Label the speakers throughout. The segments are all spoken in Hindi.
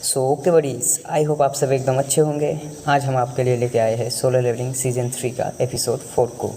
Speaker 1: So okay buddies, I hope आप सब एकदम अच्छे होंगे। आज हम आपके लिए लेके आए हैं सोलो लेवलिंग सीजन 3 का एपिसोड 4 को।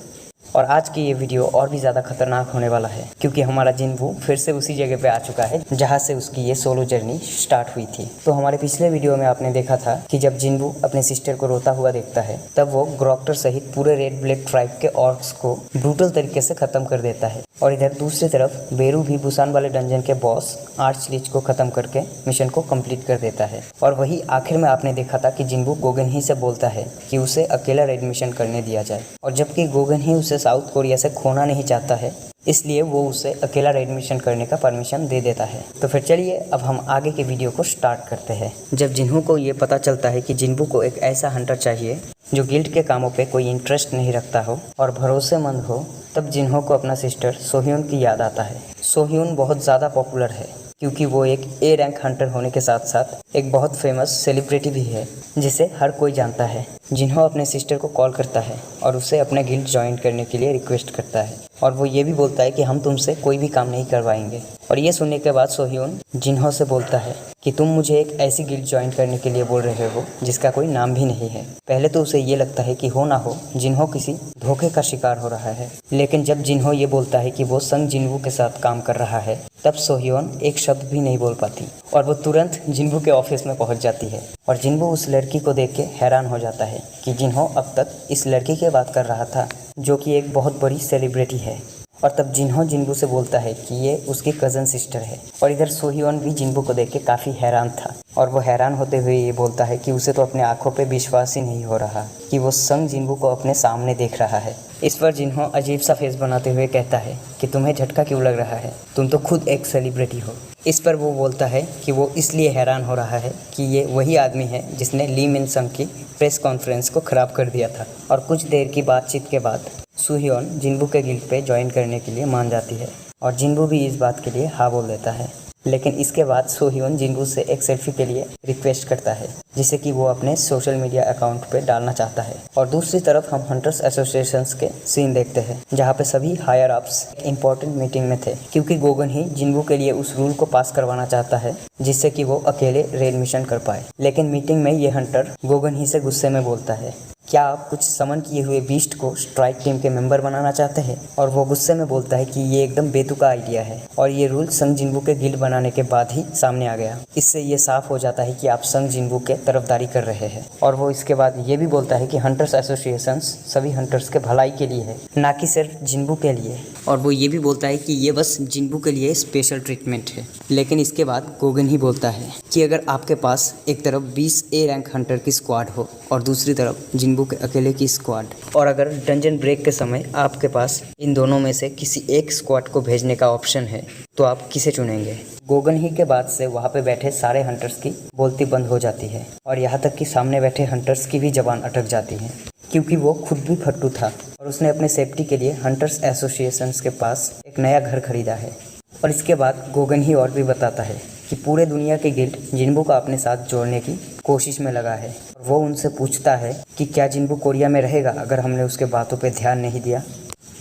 Speaker 1: और आज की ये वीडियो और भी ज़्यादा खतरनाक होने वाला है क्योंकि हमारा जिन्वू फिर से उसी जगह पे आ चुका है जहाँ से उसकी ये सोलो जर्नी स्टार्ट हुई थी। तो हमारे पिछले वीडियो में आपने देखा था कि जब जिन्वू अपने सिस्टर को रोता हुआ देखता है तब वो ग्रोक्टर सहित पूरे रेड ब्लेड ट्राइब के ऑर्क्स को ब्रूटल तरीके से खत्म कर देता है। और इधर दूसरी तरफ बेरू भी बुसान वाले डंजन के बॉस आर्च लीच को खत्म करके मिशन को कंप्लीट कर देता है। और वही आखिर में आपने देखा था कि जिन्वू गोगन ही से बोलता है कि उसे अकेला रेड मिशन करने दिया जाए, और जबकि गोगन ही उसे साउथ कोरिया से खोना नहीं चाहता है, इसलिए वो उसे अकेला रेड मिशन करने का परमिशन दे देता है। तो फिर चलिए अब हम आगे के वीडियो को स्टार्ट करते हैं। जब जिन्हू को ये पता चलता है कि जिन्वू को एक ऐसा हंटर चाहिए जो गिल्ड के कामों पे कोई इंटरेस्ट नहीं रखता हो और भरोसेमंद हो, तब जिन्हू को अपना सिस्टर सोह्यून की याद आता है। सोह्यून बहुत ज़्यादा पॉपुलर है क्योंकि वो एक ए रैंक हंटर होने के साथ साथ एक बहुत फेमस सेलिब्रिटी भी है जिसे हर कोई जानता है। जिन्हों अपने सिस्टर को कॉल करता है और उसे अपने गिल्ड ज्वाइन करने के लिए रिक्वेस्ट करता है, और वो ये भी बोलता है कि हम तुमसे कोई भी काम नहीं करवाएंगे। और ये सुनने के बाद सोह्यून जिन्हों से बोलता है कि तुम मुझे एक ऐसी गिल्ड ज्वाइन करने के लिए बोल रहे हो जिसका कोई नाम भी नहीं है। पहले तो उसे ये लगता है कि हो ना हो जिन्हों किसी धोखे का शिकार हो रहा है, लेकिन जब जिन्हों ये बोलता है कि वो संग जिन्वू के साथ काम कर रहा है तब सोह्यून एक शब्द भी नहीं बोल पाती और वो तुरंत जिन्वू के ऑफिस में पहुंच जाती है। और जिन्वू उस लड़की को देख के हैरान हो जाता है कि जिन्हों अब तक इस लड़की की बात कर रहा था जो कि एक बहुत बड़ी सेलिब्रिटी है। और तब जिन्हों जिन्वू से बोलता है कि ये उसकी कज़न सिस्टर है। और इधर सोह्यून भी जिन्वू को देख के काफ़ी हैरान था, और वो हैरान होते हुए ये बोलता है कि उसे तो अपने आंखों पे विश्वास ही नहीं हो रहा कि वो संग जिन्वू को अपने सामने देख रहा है। इस पर जिन्हों अजीब सा फेस बनाते हुए कहता है कि तुम्हें झटका क्यों लग रहा है, तुम तो खुद एक सेलिब्रिटी हो। इस पर वो बोलता है कि वो इसलिए हैरान हो रहा है कि ये वही आदमी है जिसने ली मिन संग की प्रेस कॉन्फ्रेंस को ख़राब कर दिया था। और कुछ देर की बातचीत के बाद सोह्यून जिन्वू के गिल्ड पे ज्वाइन करने के लिए मान जाती है और जिन्वू भी इस बात के लिए हाँ बोल देता है। लेकिन इसके बाद सोह्यून जिन्वू से एक सेल्फी के लिए रिक्वेस्ट करता है जिसे कि वो अपने सोशल मीडिया अकाउंट पे डालना चाहता है। और दूसरी तरफ हम हंटर्स एसोसिएशंस के सीन देखते हैं जहाँ पे सभी हायर अप्स इंपॉर्टेंट मीटिंग में थे क्योंकि गोगन ही जिन्वू के लिए उस रूल को पास करवाना चाहता है जिससे कि वो अकेले रेड मिशन कर पाए। लेकिन मीटिंग में ये हंटर गोगन ही से गुस्से में बोलता है, क्या आप कुछ समन किए हुए बीस्ट को स्ट्राइक टीम के मेंबर बनाना चाहते हैं? और वो गुस्से में बोलता है कि ये एकदम बेतुका आइडिया है और ये रूल संग जिन्वू के गिल्ड बनाने के बाद ही सामने आ गया। इससे ये साफ हो जाता है कि आप संग जिन्वू के तरफदारी कर रहे हैं। और वो इसके बाद ये भी बोलता है कि हंटर्स एसोसिएशंस सभी हंटर्स के भलाई के लिए है, ना कि सिर्फ जिन्वू के लिए। और वो ये भी बोलता है कि ये बस जिन्वू के लिए स्पेशल ट्रीटमेंट है। लेकिन इसके बाद गोगन ही बोलता है कि अगर आपके पास एक तरफ 20 ए रैंक हंटर की स्क्वाड हो और दूसरी तरफ जिन्वू के अकेले की स्क्वाड, और अगर डंजन ब्रेक के समय आपके पास इन दोनों में से किसी एक स्क्वाड को भेजने का ऑप्शन है तो आप किसे चुनेंगे? गोगन ही के बाद से वहाँ पे बैठे सारे हंटर्स की बोलती बंद हो जाती है और यहाँ तक कि सामने बैठे हंटर्स की भी जबान अटक जाती है क्योंकि वो खुद भी फट्टू था और उसने अपने सेफ्टी के लिए हंटर्स एसोसिएशंस के पास एक नया घर खरीदा है। और इसके बाद गोगन ही और भी बताता है कि पूरे दुनिया के गिल्ड जिन्वू को अपने साथ जोड़ने की कोशिश में लगा है। और वो उनसे पूछता है कि क्या जिन्वू कोरिया में रहेगा अगर हमने उसके बातों पे ध्यान नहीं दिया।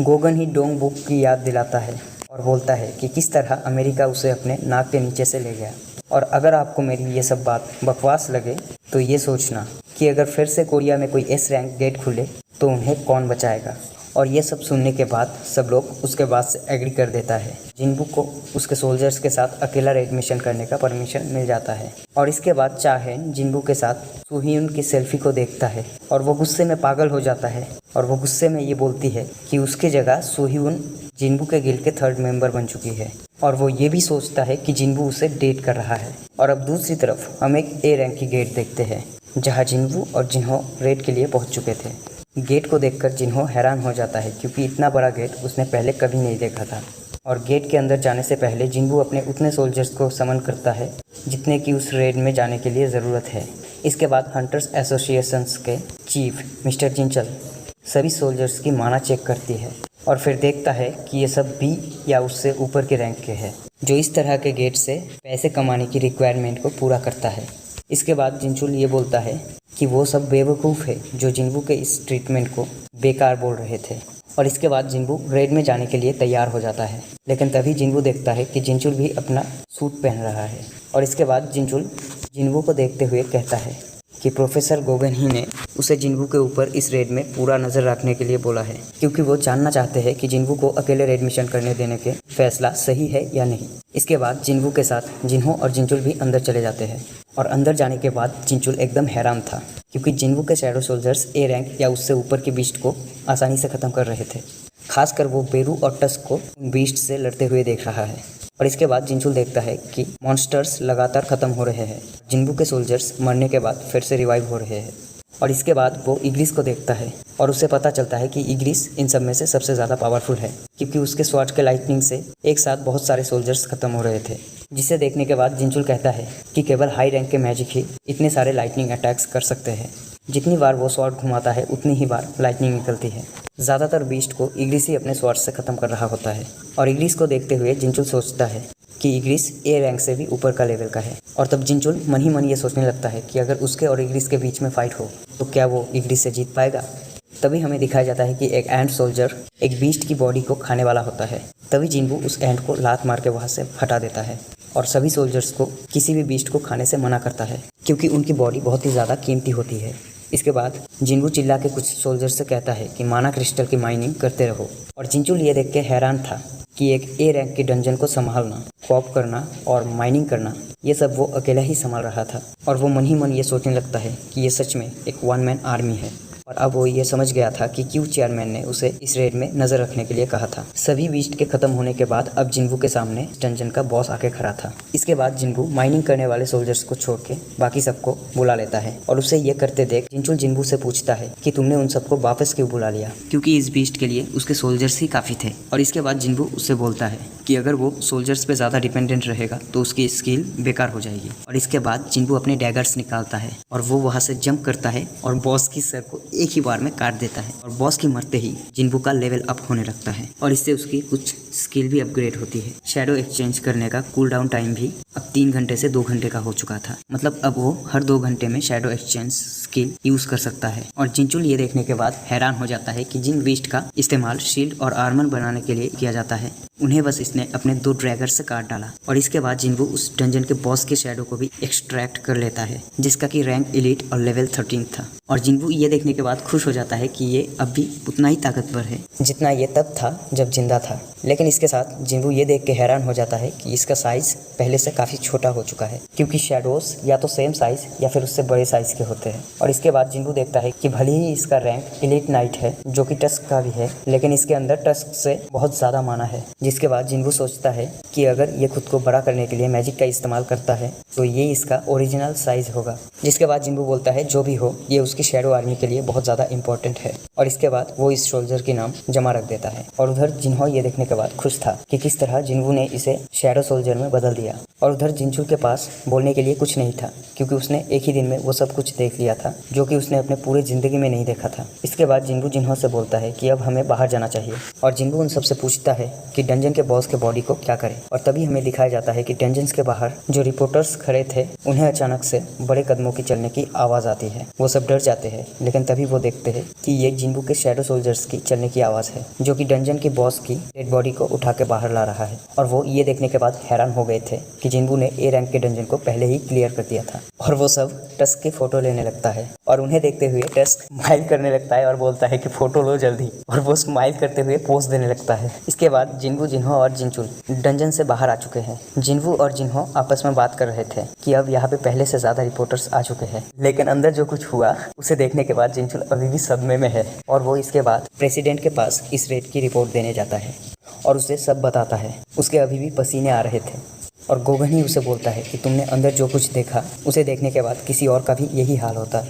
Speaker 1: गोगन ही डोंग बुक की याद दिलाता है और बोलता है कि किस तरह अमेरिका उसे अपने नाक के नीचे से ले गया। और अगर आपको मेरी ये सब बात बकवास लगे तो ये सोचना कि अगर फिर से कोरिया में कोई एस रैंक गेट खुले तो उन्हें कौन बचाएगा। और ये सब सुनने के बाद सब लोग उसके बाद से एग्री कर देता है। जिन्वू को उसके सोल्जर्स के साथ अकेला रेड मिशन करने का परमिशन मिल जाता है। और इसके बाद चाहेन जिन्वू के साथ सोह्यून की सेल्फी को देखता है और वो गुस्से में पागल हो जाता है। और वो गुस्से में ये बोलती है कि उसकी जगह सोह्यून जिन्वू के गिल्ड के 3rd मेंबर बन चुकी है। और वो ये भी सोचता है कि जिन्वू उसे डेट कर रहा है। और अब दूसरी तरफ हम एक ए रैंक की गेट देखते हैं जहाँ जिन्वू और जिन्हों रेड के लिए पहुँच चुके थे। गेट को देखकर जिन्हों हैरान हो जाता है क्योंकि इतना बड़ा गेट उसने पहले कभी नहीं देखा था। और गेट के अंदर जाने से पहले जिन्वू अपने उतने सोल्जर्स को समन करता है जितने की उस रेड में जाने के लिए ज़रूरत है। इसके बाद हंटर्स एसोसिएशंस के चीफ मिस्टर जिंचल सभी सोल्जर्स की माना चेक करती है और फिर देखता है कि ये सब बी या उससे ऊपर के रैंक के हैं जो इस तरह के गेट से पैसे कमाने की रिक्वायरमेंट को पूरा करता है। इसके बाद जिंचुल ये बोलता है कि वो सब बेवकूफ़ है जो जिन्वू के इस ट्रीटमेंट को बेकार बोल रहे थे। और इसके बाद जिन्वू रेड में जाने के लिए तैयार हो जाता है, लेकिन तभी जिन्वू देखता है कि जिंचुल भी अपना सूट पहन रहा है। और इसके बाद जिंचुल जिन्वू को देखते हुए कहता है कि प्रोफेसर गोगन ही ने उसे जिन्वू के ऊपर इस रेड में पूरा नज़र रखने के लिए बोला है, क्योंकि वो जानना चाहते हैं कि जिन्वू को अकेले रेड मिशन करने देने के फैसला सही है या नहीं। इसके बाद जिन्वू के साथ जिन्हो और जिंचुल भी अंदर चले जाते हैं और अंदर जाने के बाद जिंचुल एकदम हैरान था, क्योंकि जिन्वू के शैडो सोल्जर्स ए रैंक या उससे ऊपर की बीस्ट को आसानी से ख़त्म कर रहे थे। खासकर वो बेरू और टस्क को बीस्ट से लड़ते हुए देख रहा है। और इसके बाद जिंचुल देखता है कि मॉन्स्टर्स लगातार ख़त्म हो रहे हैं। जिन्वू के सोल्जर्स मरने के बाद फिर से रिवाइव हो रहे हैं। और इसके बाद वो इग्रिस को देखता है और उसे पता चलता है कि इग्रिस इन सब में से सबसे ज़्यादा पावरफुल है, क्योंकि उसके स्वॉर्ड के लाइटनिंग से एक साथ बहुत सारे सोल्जर्स खत्म हो रहे थे। जिसे देखने के बाद जिंचुल कहता है कि केवल हाई रैंक के मैजिक ही इतने सारे लाइटनिंग अटैक्स कर सकते हैं। जितनी बार वो स्वॉर्ड घुमाता है उतनी ही बार लाइटनिंग निकलती है। ज़्यादातर बीस्ट को इग्रिस ही अपने स्वॉर्ड से ख़त्म कर रहा होता है। और इग्रिस को देखते हुए जिंचुल सोचता है कि इग्रिस ए रैंक से भी ऊपर का लेवल का है। और तब जिंचुल मन ही मन ये सोचने लगता है कि अगर उसके और इग्रिस के बीच में फाइट हो तो क्या वो इग्रिस से जीत पाएगा। तभी हमें दिखाया जाता है कि एक एंट सोल्जर एक बीस्ट की बॉडी को खाने वाला होता है। तभी जिन्वू उस एंट को लात मार के वहाँ से हटा देता है और सभी सोल्जर्स को किसी भी बीस्ट को खाने से मना करता है, क्योंकि उनकी बॉडी बहुत ही ज़्यादा कीमती होती है। इसके बाद जिन्वू चिल्ला के कुछ सोल्जर्स से कहता है कि माना क्रिस्टल की माइनिंग करते रहो। और जिंचुल ये देख के हैरान था कि एक ए रैंक की डंजन को संभालना, कॉप करना और माइनिंग करना, ये सब वो अकेला ही संभाल रहा था। और वो मन ही मन ये सोचने लगता है कि ये सच में एक वन मैन आर्मी है। और अब वो ये समझ गया था कि क्यों चेयरमैन ने उसे इस रेड में नज़र रखने के लिए कहा था। सभी बीस्ट के ख़त्म होने के बाद अब जिन्वू के सामने डंजन का बॉस आके खड़ा था। इसके बाद जिन्वू माइनिंग करने वाले सोल्जर्स को छोड़ के बाकी सबको बुला लेता है और उसे ये करते देख जिंचुल जिन्वू से पूछता है कि तुमने उन सबको वापस क्यों बुला लिया, क्योंकि इस बीस्ट के लिए उसके सोल्जर्स ही काफ़ी थे। और इसके बाद जिन्वू उससे बोलता है कि अगर वो सोल्जर्स पे ज़्यादा डिपेंडेंट रहेगा तो उसकी स्किल बेकार हो जाएगी। और इसके बाद जिन्वू अपने डैगर्स निकालता है और वो वहाँ से जंप करता है और बॉस की सर को एक ही बार में काट देता है। और बॉस की मरते ही जिन्वू का लेवल अप होने लगता है और इससे उसकी कुछ स्किल भी अपग्रेड होती है। शैडो एक्सचेंज करने का कूल डाउन टाइम भी अब 3 घंटे से 2 घंटे का हो चुका था। मतलब अब वो हर 2 घंटे में शैडो एक्सचेंज स्किल यूज कर सकता है। और जिंचुल ये देखने के बाद हैरान हो जाता है कि जिन बीस्ट का इस्तेमाल शील्ड और आर्मर बनाने के लिए किया जाता है उन्हें बस इसने अपने 2 ड्रैगर से काट डाला। और इसके बाद जिन्वू उस डंजन के बॉस के शैडो को भी एक्सट्रैक्ट कर लेता है, जिसका कि रैंक एलीट और लेवल 13 था। और जिन्वू ये देखने के बाद खुश हो जाता है कि ये अब भी उतना ही ताकतवर है जितना ये तब था जब जिंदा था। लेकिन इसके साथ जिन्वू ये देख के हैरान हो जाता है कि इसका साइज पहले से काफ़ी छोटा हो चुका है, क्योंकि शैडोज या तो सेम साइज या फिर उससे बड़े साइज के होते हैं। और इसके बाद जिन्वू देखता है कि भले ही इसका रैंक एलीट नाइट है जो कि टस्क का भी है, लेकिन इसके अंदर टस्क से बहुत ज़्यादा माना है। जिसके बाद जिन्वू सोचता है कि अगर ये खुद को बड़ा करने के लिए मैजिक का इस्तेमाल करता है तो ये इसका ओरिजिनल साइज होगा। जिसके बाद जिन्वू बोलता है जो भी हो ये उसकी शैडो आर्मी के लिए बहुत ज़्यादा इंपॉर्टेंट है। और इसके बाद वो इस सोल्जर के नाम जमा रख देता है। और उधर जिन्हो ये देखने के बाद खुश था कि किस तरह जिन्वू ने इसे शैडो सोल्जर में बदल दिया। और उधर जिंचुल के पास बोलने के लिए कुछ नहीं था, क्योंकि उसने एक ही दिन में वो सब कुछ देख लिया था जो कि उसने अपने पूरे ज़िंदगी में नहीं देखा था। इसके बाद जिन्वू जिन्हो से बोलता है कि अब हमें बाहर जाना चाहिए। और जिन्वू उन सबसे पूछता है कि डंजन के बॉस के बॉडी को क्या करें। और तभी हमें दिखाया जाता है कि डंजन्स के बाहर जो रिपोर्टर्स खड़े थे उन्हें अचानक से बड़े कदमों की चलने की आवाज़ आती है। वो सब डर जाते हैं, लेकिन तभी वो देखते हैं कि ये जिन्वू के शैडो सोल्जर्स की चलने की आवाज़ है, जो कि डंजन की बॉस की डेड बॉडी को उठा के बाहर ला रहा है। और वो ये देखने के बाद हैरान हो गए थे कि जिन्वू ने ए रैंक के डंजन को पहले ही क्लियर कर दिया था। और वो सब टस्क की फोटो लेने लगता है और उन्हें देखते हुए टस्क स्माइल करने लगता है और बोलता है कि फोटो लो जल्दी। और वो स्माइल करते हुए पोज देने लगता है। इसके बाद जिन्वू, जिन्हो और जिंचुल डंजन से बाहर आ चुके हैं। जिन्वू और जिन्हो आपस में बात कर रहे थे कि अब यहाँ पे पहले से ज़्यादा रिपोर्टर्स आ चुके हैं, लेकिन अंदर जो कुछ हुआ उसे देखने के बाद जिंचुल अभी भी सदमे में है। और वो इसके बाद प्रेसिडेंट के पास इस रेड की रिपोर्ट देने जाता है और उसे सब बताता है। उसके अभी भी पसीने आ रहे थे और गोगन ही उसे बोलता है कि तुमने अंदर जो कुछ देखा उसे देखने के बाद किसी और का भी यही हाल होता।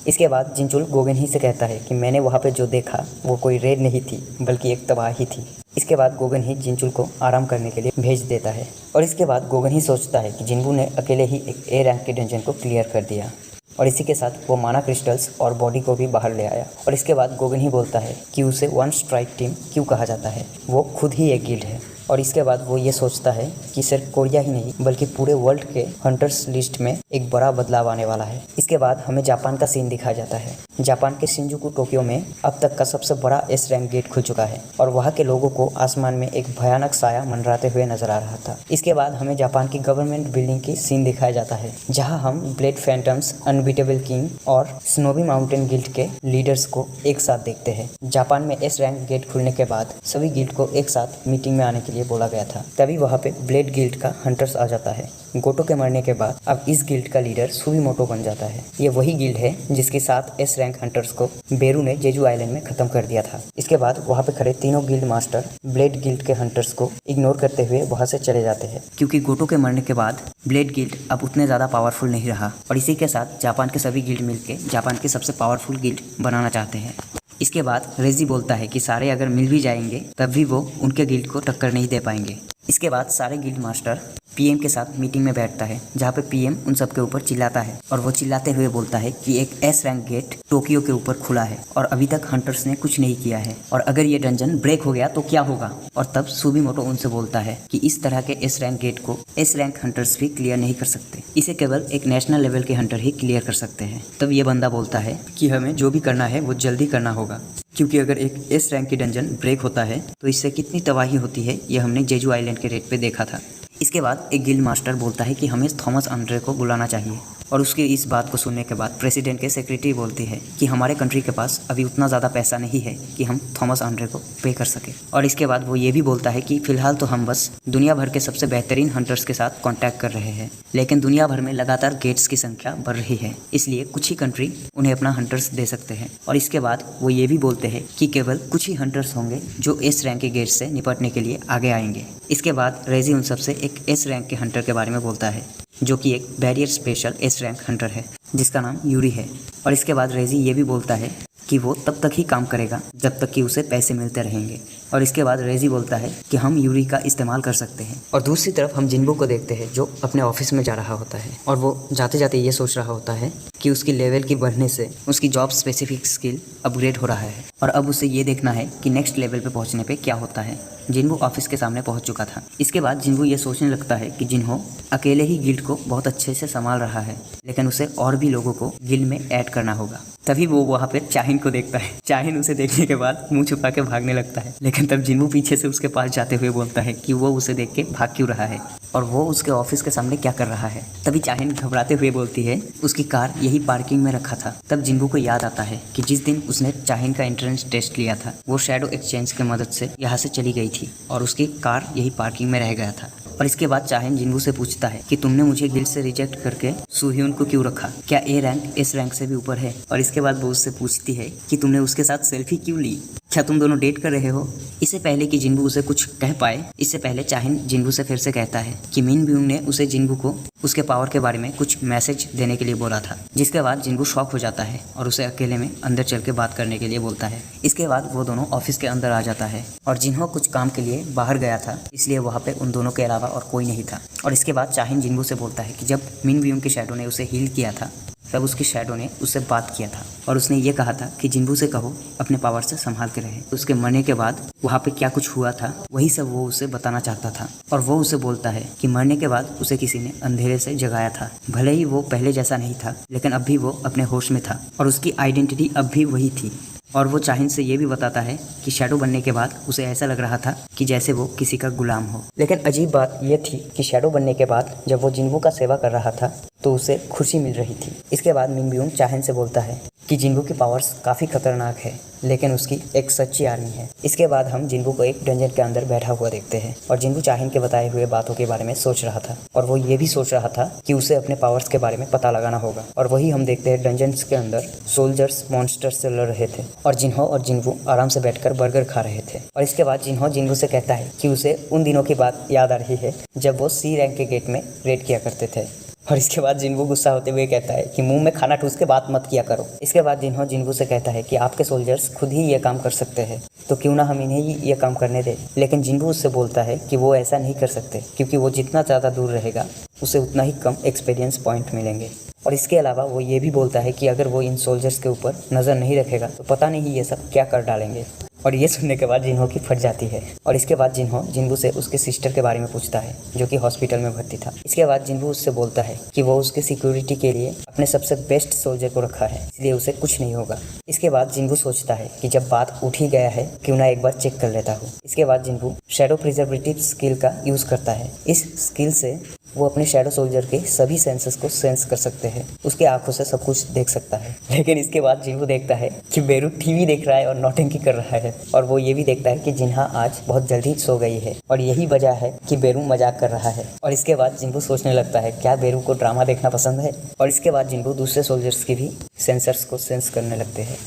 Speaker 1: इसके बाद जिंचुल गोगन ही से कहता है कि मैंने वहाँ पे जो देखा वो कोई रेड नहीं थी बल्कि एक तबाही थी। इसके बाद गोगन ही जिंचुल को आराम करने के लिए भेज देता है। और इसके बाद गोगन ही सोचता है कि जिन्वू ने अकेले ही एक ए रैंक के डंजन को क्लियर कर दिया और इसी के साथ वो माना क्रिस्टल्स और बॉडी को भी बाहर ले आया। और इसके बाद गोगन ही बोलता है कि उसे वन स्ट्राइक टीम क्यों कहा जाता है, वो खुद ही एक गिल्ड है। और इसके बाद वो ये सोचता है कि सिर्फ कोरिया ही नहीं बल्कि पूरे वर्ल्ड के हंटर्स लिस्ट में एक बड़ा बदलाव आने वाला है। इसके बाद हमें जापान का सीन दिखाया जाता है जापान के शिंजुकू टोक्यो में अब तक का सबसे बड़ा एस रैंक गेट खुल चुका है और वहाँ के लोगों को आसमान में एक भयानक साया मंडराते हुए नजर आ रहा था। इसके बाद हमें जापान की गवर्नमेंट बिल्डिंग की सीन दिखाया जाता है, जहाँ हम ब्लेड फैंटम्स, अनबीटेबल किंग और स्नोवी माउंटेन गिल्ड के लीडर्स को एक साथ देखते हैं। जापान में एस रैंक गेट खुलने के बाद सभी गिल्ड को एक साथ मीटिंग में आने के लिए बोला गया था। तभी वहाँ पे ब्लेड गिल्ड का हंटर्स आ जाता है। गोटो के मरने के बाद अब इस गिल्ड का लीडर सुबीमोटो बन जाता है। ये वही गिल्ड है जिसके साथ एस रैंक हंटर्स को बेरू ने जेजू आइलैंड में खत्म कर दिया था। इसके बाद वहाँ पे खड़े तीनों गिल्ड मास्टर ब्लेड गिल्ड के हंटर्स को इग्नोर करते हुए वहाँ से चले जाते हैं, क्योंकि गोटो के मरने के बाद ब्लेड गिल्ड अब उतने ज़्यादा पावरफुल नहीं रहा और इसी के साथ जापान के सभी गिल्ड मिलकर जापान की सबसे पावरफुल गिल्ड बनाना चाहते हैं। इसके बाद रेजी बोलता है कि सारे अगर मिल भी जाएंगे तब भी वो उनके गिल्ड को टक्कर नहीं दे पाएंगे। इसके बाद सारे गिल्ड मास्टर पीएम के साथ मीटिंग में बैठता है, जहाँ पे पीएम उन सब के ऊपर चिल्लाता है और वो चिल्लाते हुए बोलता है कि एक एस रैंक गेट टोक्यो के ऊपर खुला है और अभी तक हंटर्स ने कुछ नहीं किया है और अगर ये डंजन ब्रेक हो गया तो क्या होगा। और तब सुबीमोटो उनसे बोलता है कि इस तरह के एस रैंक गेट को एस रैंक हंटर्स भी क्लियर नहीं कर सकते, इसे केवल एक नेशनल लेवल के हंटर ही क्लियर कर सकते हैं। तब ये बंदा बोलता है कि हमें जो भी करना है वो जल्दी करना होगा, क्योंकि अगर एक एस रैंक की डंजन ब्रेक होता है तो इससे कितनी तबाही होती है ये हमने जेजू आइलैंड के रेट पे देखा था। इसके बाद एक गिल्ड मास्टर बोलता है कि हमें थॉमस आंड्रे को बुलाना चाहिए और उसकी इस बात को सुनने के बाद प्रेसिडेंट के सेक्रेटरी बोलती है कि हमारे कंट्री के पास अभी उतना ज़्यादा पैसा नहीं है कि हम थॉमस आंड्रे को पे कर सके। और इसके बाद वो ये भी बोलता है कि फ़िलहाल तो हम बस दुनिया भर के सबसे बेहतरीन हंटर्स के साथ कांटेक्ट कर रहे हैं, लेकिन दुनिया भर में लगातार गेट्स की संख्या बढ़ रही है, इसलिए कुछ ही कंट्री उन्हें अपना हंटर्स दे सकते हैं। और इसके बाद वो ये भी बोलते हैं कि केवल कुछ ही हंटर्स होंगे जो एस रैंक के गेट्स से निपटने के लिए आगे आएंगे। इसके बाद रेजी उन सबसे एक एस रैंक के हंटर के बारे में बोलता है, जो कि एक barrier special S rank Hunter है जिसका नाम यूरी है। और इसके बाद रेजी ये भी बोलता है कि वो तब तक ही काम करेगा जब तक कि उसे पैसे मिलते रहेंगे। और इसके बाद रेजी बोलता है कि हम यूरी का इस्तेमाल कर सकते हैं। और दूसरी तरफ हम जिन्बू को देखते हैं जो अपने ऑफिस में जा रहा होता है और वो जाते जाते ये सोच रहा होता है कि उसकी लेवल की बढ़ने से उसकी जॉब स्पेसिफिक स्किल अपग्रेड हो रहा है और अब उसे ये देखना है कि नेक्स्ट लेवल पे पहुंचने पे क्या होता है। जिन्बू ऑफिस के सामने पहुंच चुका था। इसके बाद जिन्बू ये सोचने लगता है कि जिन्हो अकेले ही गिल्ड को बहुत अच्छे से संभाल रहा है, लेकिन उसे और भी लोगों को गिल्ड में ऐड करना होगा। तभी वो वहाँ पे चाहिन को देखता है। चाहिन उसे देखने के बाद मुंह छुपा के भागने लगता है, लेकिन तब जिन्बू पीछे से उसके पास जाते हुए बोलता है कि वो उसे देख के भाग क्यों रहा है और वो उसके ऑफिस के सामने क्या कर रहा है। तभी चाहिन घबराते हुए बोलती है उसकी कार यही पार्किंग में रखा था। तब जिन्बू को याद आता है कि जिस दिन उसने चाहिन का एंट्रेंस टेस्ट लिया था वो शैडो एक्सचेंज की मदद से यहाँ से चली गई थी और उसकी कार यही पार्किंग में रह गया था। और इसके बाद चाहिन जिन्बू से पूछता है कि तुमने मुझे गिल्ड से रिजेक्ट करके सुह्यून को क्यों रखा, क्या ए रैंक एस रैंक से भी ऊपर है। और इसके बाद वो उससे पूछती है कि तुमने उसके साथ सेल्फी क्यों ली, क्या तुम दोनों डेट कर रहे हो। इससे पहले कि जिन्बू उसे कुछ कह पाए, इससे पहले चाहिन जिन्बू से फिर से कहता है कि मिन ब्यूंग ने उसे जिन्बू को उसके पावर के बारे में कुछ मैसेज देने के लिए बोला था। जिसके बाद जिन्बू शॉक हो जाता है और उसे अकेले में अंदर चल के बात करने के लिए बोलता है। इसके बाद वो दोनों ऑफिस के अंदर आ जाता है और जिन्हो कुछ काम के लिए बाहर गया था, इसलिए वहाँ पे उन दोनों के अलावा और कोई नहीं था। और इसके बाद चाहिन जिन्बू से बोलता है कि जब मिन ब्यूंग की शैडो ने उसे हील किया था तब उसकी शैडो ने उससे बात किया था और उसने ये कहा था कि जिन्बू से कहो अपने पावर से संभाल के रहे। उसके मरने के बाद वहाँ पे क्या कुछ हुआ था वही सब वो उसे बताना चाहता था। और वो उसे बोलता है कि मरने के बाद उसे किसी ने अंधेरे से जगाया था। भले ही वो पहले जैसा नहीं था, लेकिन अब भी वो अपने होश में था और उसकी आइडेंटिटी अब भी वही थी। और वो चाहिन से ये भी बताता है कि शैडो बनने के बाद उसे ऐसा लग रहा था कि जैसे वो किसी का गुलाम हो। लेकिन अजीब बात ये थी कि शैडो बनने के बाद जब वो जिन्बू का सेवा कर रहा था तो उसे खुशी मिल रही थी। इसके बाद मिन ब्यूंग चाहिन से बोलता है कि जिन्बू की पावर्स काफ़ी खतरनाक है, लेकिन उसकी एक सच्ची आर्मी है। इसके बाद हम जिन्बू को एक डंजन के अंदर बैठा हुआ देखते हैं और जिन्बू चाहिन के बताए हुए बातों के बारे में सोच रहा था और वो ये भी सोच रहा था कि उसे अपने पावर्स के बारे में पता लगाना होगा। और वही हम देखते हैं डंजन्स के अंदर सोल्जर्स मॉन्स्टर्स से लड़ रहे थे और जिन्हो और जिन्बू आराम से बैठकर बर्गर खा रहे थे। और इसके बाद जिन्हो जिन्बू से कहता है कि उसे उन दिनों की बात याद आ रही है जब वो सी रैंक के गेट में रेड किया करते थे। और इसके बाद जिन्बू गुस्सा होते हुए कहता है कि मुंह में खाना ठूस के बात मत किया करो। इसके बाद जिन्हो जिन्बू से कहता है कि आपके सोल्जर्स खुद ही ये काम कर सकते हैं, तो क्यों ना हम इन्हें ही ये काम करने दें। लेकिन जिन्बू उससे बोलता है कि वो ऐसा नहीं कर सकते, क्योंकि वो जितना ज़्यादा दूर रहेगा उसे उतना ही कम एक्सपीरियंस पॉइंट मिलेंगे। और इसके अलावा वो ये भी बोलता है कि अगर वो इन सोल्जर्स के ऊपर नज़र नहीं रखेगा तो पता नहीं ये सब क्या कर डालेंगे। और ये सुनने के बाद जिन्हो की फट जाती है। और इसके बाद जिन्हो जिन्बू से उसके सिस्टर के बारे में पूछता है जो कि हॉस्पिटल में भर्ती था। इसके बाद जिन्बू उससे बोलता है कि वो उसके सिक्योरिटी के लिए अपने सबसे बेस्ट सोल्जर को रखा है, इसलिए उसे कुछ नहीं होगा। इसके बाद जिन्बू सोचता है कि जब बात उठ ही गया है क्यों ना एक बार चेक कर लेता हूँ। इसके बाद जिन्बू शैडो प्रिजर्वेटिव स्किल का यूज करता है। इस स्किल से वो अपने शैडो सोल्जर के सभी सेंसेस को सेंस कर सकते हैं, उसके आंखों से सब कुछ देख सकता है। लेकिन इसके बाद जिन्बू देखता है कि बेरू टीवी देख रहा है और नौटंकी कर रहा है, और वो ये भी देखता है कि जिन्हा आज बहुत जल्दी सो गई है और यही वजह है कि बेरू मजाक कर रहा है। और इसके बाद जिन्बू सोचने लगता है क्या बेरू को ड्रामा देखना पसंद है। और इसके बाद जिन्बू दूसरे सोल्जर्स की भी सेंसर्स को सेंस करने लगते हैं।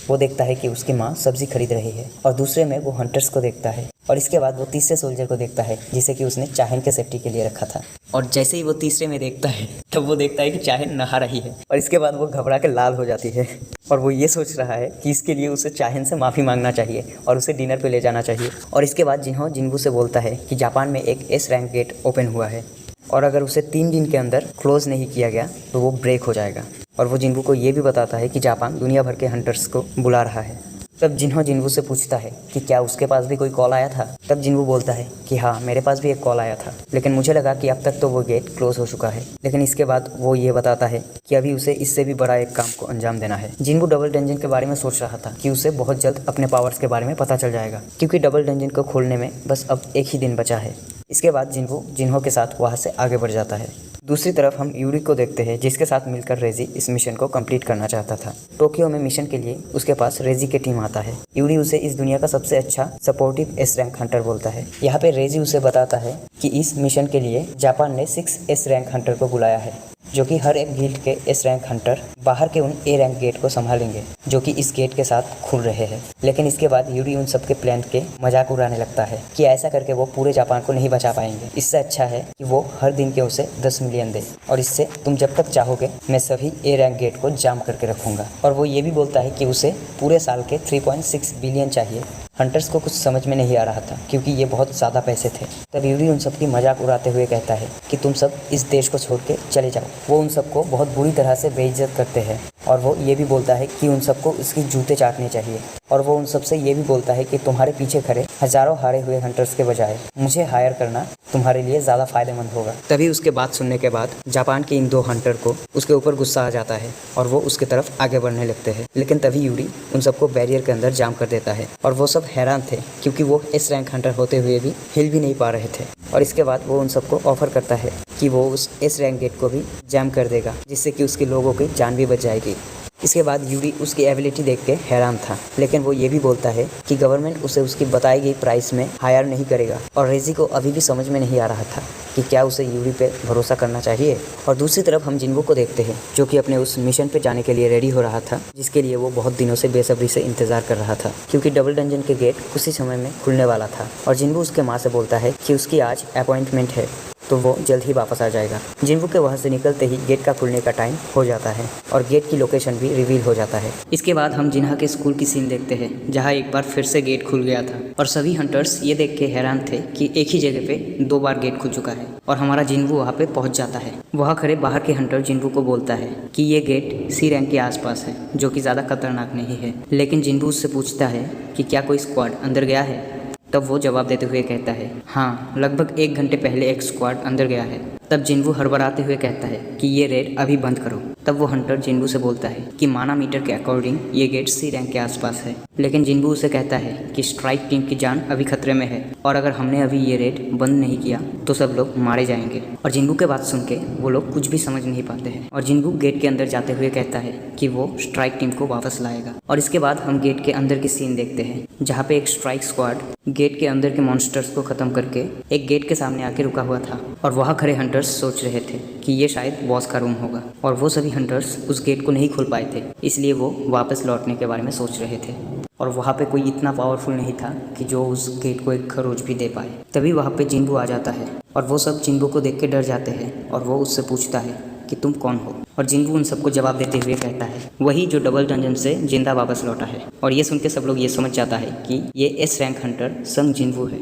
Speaker 1: वो देखता है कि उसकी माँ सब्जी खरीद रही है, और दूसरे में वो हंटर्स को देखता है। और इसके बाद वो तीसरे सोल्जर को देखता है जिसे कि उसने चाहन के सेफ्टी के लिए रखा था। और जैसे ही वो तीसरे में देखता है तब वो देखता है कि चाहन नहा रही है, और इसके बाद वो घबरा के लाल हो जाती है। और वो ये सोच रहा है कि इसके लिए उसे चाहन से माफ़ी मांगना चाहिए और उसे डिनर पे ले जाना चाहिए। और इसके बाद जिन्हो जिन्बू से बोलता है कि जापान में एक एस रैंक गेट ओपन हुआ है, और अगर उसे 3 दिन के अंदर क्लोज नहीं किया गया तो वो ब्रेक हो जाएगा। और वो जिन्बू को ये भी बताता है कि जापान दुनिया भर के हंटर्स को बुला रहा है। तब जिन्हो जिन्बू से पूछता है कि क्या उसके पास भी कोई कॉल आया था। तब जिन्बू बोलता है कि हाँ, मेरे पास भी एक कॉल आया था, लेकिन मुझे लगा कि अब तक तो वो गेट क्लोज हो चुका है। लेकिन इसके बाद वो ये बताता है कि अभी उसे इससे भी बड़ा एक काम को अंजाम देना है। जिन्बू डबल डंजन के बारे में सोच रहा था कि उसे बहुत जल्द अपने पावर्स के बारे में पता चल जाएगा, क्योंकि डबल डंजन को खोलने में बस अब एक ही दिन बचा है। इसके बाद जिन्बू जिन्हो के साथ वहाँ से आगे बढ़ जाता है। दूसरी तरफ हम यूरी को देखते हैं जिसके साथ मिलकर रेजी इस मिशन को कंप्लीट करना चाहता था। टोक्यो में मिशन के लिए उसके पास रेजी की टीम आता है। यूरी उसे इस दुनिया का सबसे अच्छा सपोर्टिव एस रैंक हंटर बोलता है। यहाँ पे रेजी उसे बताता है कि इस मिशन के लिए जापान ने 6 एस रैंक हंटर को बुलाया है, जो कि हर एक गिल्ड के एस रैंक हंटर बाहर के उन ए रैंक गेट को संभालेंगे जो कि इस गेट के साथ खुल रहे हैं। लेकिन इसके बाद यूरी उन सबके प्लान के मजाक उड़ाने लगता है कि ऐसा करके वो पूरे जापान को नहीं बचा पाएंगे। इससे अच्छा है कि वो हर दिन के उसे 10 मिलियन दे, और इससे तुम जब तक चाहोगे मैं सभी ए रैंक गेट को जाम करके रखूंगा। और वो ये भी बोलता है कि उसे पूरे साल के 3.6 बिलियन चाहिए। हंटर्स को कुछ समझ में नहीं आ रहा था क्योंकि ये बहुत ज़्यादा पैसे थे। तब यूरी उन सब की मजाक उड़ाते हुए कहता है कि तुम सब इस देश को छोड़ के चले जाओ। वो उन सबको बहुत बुरी तरह से बेइज्जत करते हैं, और वो ये भी बोलता है कि उन सबको इसकी जूते चाटने चाहिए। और वो उन सबसे ये भी बोलता है कि तुम्हारे पीछे खड़े हजारों हारे हुए हंटर्स के बजाय मुझे हायर करना तुम्हारे लिए ज़्यादा फायदेमंद होगा। तभी उसके बात सुनने के बाद जापान के इन 2 हंटर को उसके ऊपर गुस्सा आ जाता है और वो उसके तरफ आगे बढ़ने लगते हैं। लेकिन तभी यूरी उन सबको बैरियर के अंदर जाम कर देता है, और वो सब हैरान थे क्योंकि वो एस रैंक हंटर होते हुए भी हिल भी नहीं पा रहे थे। और इसके बाद वो उन सबको ऑफर करता है कि वो उस एस रैंक गेट को भी जैम कर देगा, जिससे कि उसके लोगों की जान भी बच जाएगी। इसके बाद यूरी उसकी एबिलिटी देख के हैरान था, लेकिन वो ये भी बोलता है कि गवर्नमेंट उसे उसकी बताई गई प्राइस में हायर नहीं करेगा। और रेजी को अभी भी समझ में नहीं आ रहा था कि क्या उसे यूरी पे भरोसा करना चाहिए। और दूसरी तरफ हम जिन्बू को देखते हैं जो कि अपने उस मिशन पे जाने के लिए रेडी हो रहा था, जिसके लिए वो बहुत दिनों से बेसब्री से इंतजार कर रहा था, क्योंकि डबल डंजन के गेट कुछ ही समय में खुलने वाला था। और जिन्बू उसके माँ से बोलता है कि उसकी आज अपॉइंटमेंट है तो वो जल्द ही वापस आ जाएगा। जिन्बू के वहाँ से निकलते ही गेट का खुलने का टाइम हो जाता है और गेट की लोकेशन भी रिवील हो जाता है। इसके बाद हम जिन्हा के स्कूल की सीन देखते हैं जहाँ एक बार फिर से गेट खुल गया था, और सभी हंटर्स ये देख के हैरान थे कि एक ही जगह पे 2 बार गेट खुल चुका है। और हमारा जिन्बू वहाँ पे पहुँच जाता है। वहाँ खड़े बाहर के हंटर जिन्बू को बोलता है कि ये गेट सी रैंक के आसपास है, जो कि ज़्यादा खतरनाक नहीं है। लेकिन जिन्बू उससे पूछता है कि क्या कोई स्क्वाड अंदर गया है। तब वो जवाब देते हुए कहता है हाँ, लगभग 1 घंटे पहले एक स्क्वाड अंदर गया है। तब जिन्बू हड़बड़ाते हुए कहता है कि ये रेड अभी बंद करो। तब वो हंटर जिन्बू से बोलता है कि माना मीटर के अकॉर्डिंग ये गेट सी रैंक के आसपास है। लेकिन जिन्बू उसे कहता है कि स्ट्राइक टीम की जान अभी खतरे में है, और अगर हमने अभी ये रेड बंद नहीं किया तो सब लोग मारे जाएंगे। और जिन्बू के बात सुन के वो लोग कुछ भी समझ नहीं पाते हैं, और जिन्बू गेट के अंदर जाते हुए कहता है कि वो स्ट्राइक टीम को वापस लाएगा। और इसके बाद हम गेट के अंदर की सीन देखते हैं जहाँ पे एक स्ट्राइक स्क्वाड गेट के अंदर के मॉन्स्टर्स को खत्म करके एक गेट के सामने आके रुका हुआ था। और वहाँ खड़े हंटर्स सोच रहे थे कि ये शायद बॉस का रूम होगा, और वो सभी हंटर्स उस गेट को नहीं खोल पाए थे, इसलिए वो वापस लौटने के बारे में सोच रहे थे। और वहाँ पे कोई इतना पावरफुल नहीं था कि जो उस गेट को एक खरोच भी दे पाए। तभी वहाँ पे जिन्बू आ जाता है, और वो सब जिन्बू को देख के डर जाते हैं, और वो उससे पूछता है कि तुम कौन हो। और जिन्बू उन सबको जवाब देते हुए कहता है वही जो डबल डंजन से जिंदा वापस लौटा है। और ये सुन के सब लोग ये समझ जाता है कि ये एस रैंक हंटर संग जिन्बू है।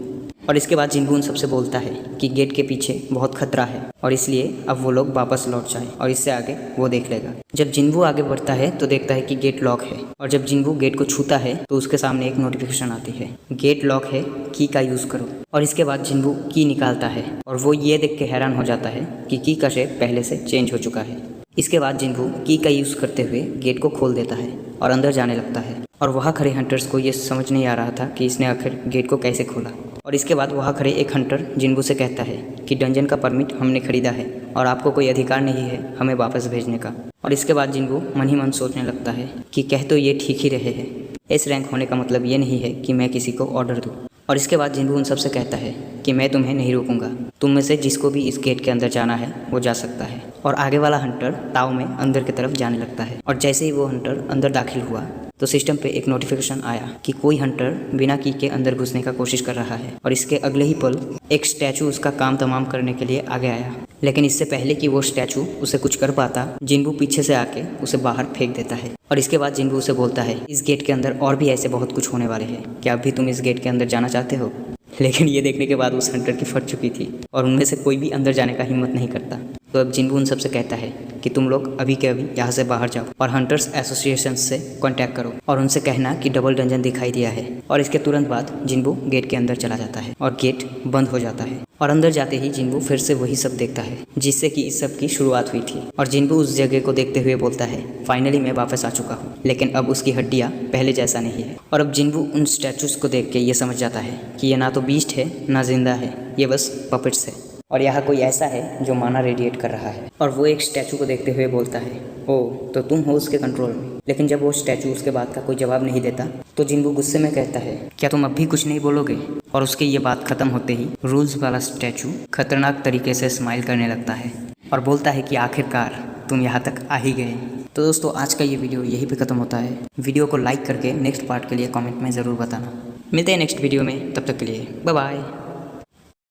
Speaker 1: और इसके बाद जिन्बू उन सबसे बोलता है कि गेट के पीछे बहुत खतरा है और इसलिए अब वो लोग वापस लौट जाएं और इससे आगे वो देख लेगा। जब जिन्बू आगे बढ़ता है तो देखता है कि गेट लॉक है और जब जिन्बू गेट को छूता है तो उसके सामने एक नोटिफिकेशन आती है, गेट लॉक है, की का यूज़ करो। और इसके बाद जिन्बू की निकालता है और वो ये देख के हैरान हो जाता है कि की का शेप पहले से चेंज हो चुका है। इसके बाद जिन्बू की का यूज़ करते हुए गेट को खोल देता है और अंदर जाने लगता है और वहाँ खड़े हंटर्स को ये समझ नहीं आ रहा था कि इसने आखिर गेट को कैसे खोला। और इसके बाद वहाँ खड़े एक हंटर जिन्बू से कहता है कि डंजन का परमिट हमने खरीदा है और आपको कोई अधिकार नहीं है हमें वापस भेजने का। और इसके बाद जिन्बू मन ही मन सोचने लगता है कि कह तो ये ठीक ही रहे हैं, एस रैंक होने का मतलब ये नहीं है कि मैं किसी को ऑर्डर दूँ। और इसके बाद जिन्बू उन सबसे कहता है कि मैं तुम्हें नहीं रोकूंगा, तुम में से जिसको भी इस गेट के अंदर जाना है वो जा सकता है। और आगे वाला हंटर ताव में अंदर की तरफ जाने लगता है और जैसे ही वो हंटर अंदर दाखिल हुआ तो सिस्टम पे एक नोटिफिकेशन आया कि कोई हंटर बिना की के अंदर घुसने का कोशिश कर रहा है। और इसके अगले ही पल एक स्टैचू उसका काम तमाम करने के लिए आगे आया, लेकिन इससे पहले कि वो स्टैचू उसे कुछ कर पाता जिन्बू पीछे से आके उसे बाहर फेंक देता है। और इसके बाद जिन्बू उसे बोलता है इस गेट के अंदर और भी ऐसे बहुत कुछ होने वाले हैं, क्या अभी तुम इस गेट के अंदर जाना चाहते हो? लेकिन ये देखने के बाद उस हंटर की फट चुकी थी और उनमें से कोई भी अंदर जाने का हिम्मत नहीं करता। तो अब जिन्बू उन सबसे कहता है कि तुम लोग अभी के अभी यहाँ से बाहर जाओ और हंटर्स एसोसिएशन से कांटेक्ट करो और उनसे कहना कि डबल डंजन दिखाई दिया है। और इसके तुरंत बाद जिन्बू गेट के अंदर चला जाता है और गेट बंद हो जाता है और अंदर जाते ही जिन्बू फिर से वही सब देखता है जिससे कि इस सब की शुरुआत हुई थी। और जिन्बू उस जगह को देखते हुए बोलता है फाइनली मैं वापस आ चुका हूँ, लेकिन अब उसकी हड्डियाँ पहले जैसा नहीं है। और अब जिन्बू उन स्टैचूज को देख के ये समझ जाता है कि ये ना तो बीस्ट है ना जिंदा है, ये बस पपेट्स है और यहाँ कोई ऐसा है जो माना रेडिएट कर रहा है। और वो एक स्टैचू को देखते हुए बोलता है ओ तो तुम हो उसके कंट्रोल में। लेकिन जब वो स्टैचू उसके बात का कोई जवाब नहीं देता तो जिन्बू गुस्से में कहता है क्या तुम अब भी कुछ नहीं बोलोगे? और उसके ये बात खत्म होते ही रूल्स वाला स्टैचू खतरनाक तरीके से स्माइल करने लगता है और बोलता है कि आखिरकार तुम यहाँ तक आ ही गए। तो दोस्तों आज का ये वीडियो यहीं पे ख़त्म होता है। वीडियो को लाइक करके नेक्स्ट पार्ट के लिए कमेंट में ज़रूर बताना। मिलते हैं नेक्स्ट वीडियो में, तब तक के लिए बाय बाय।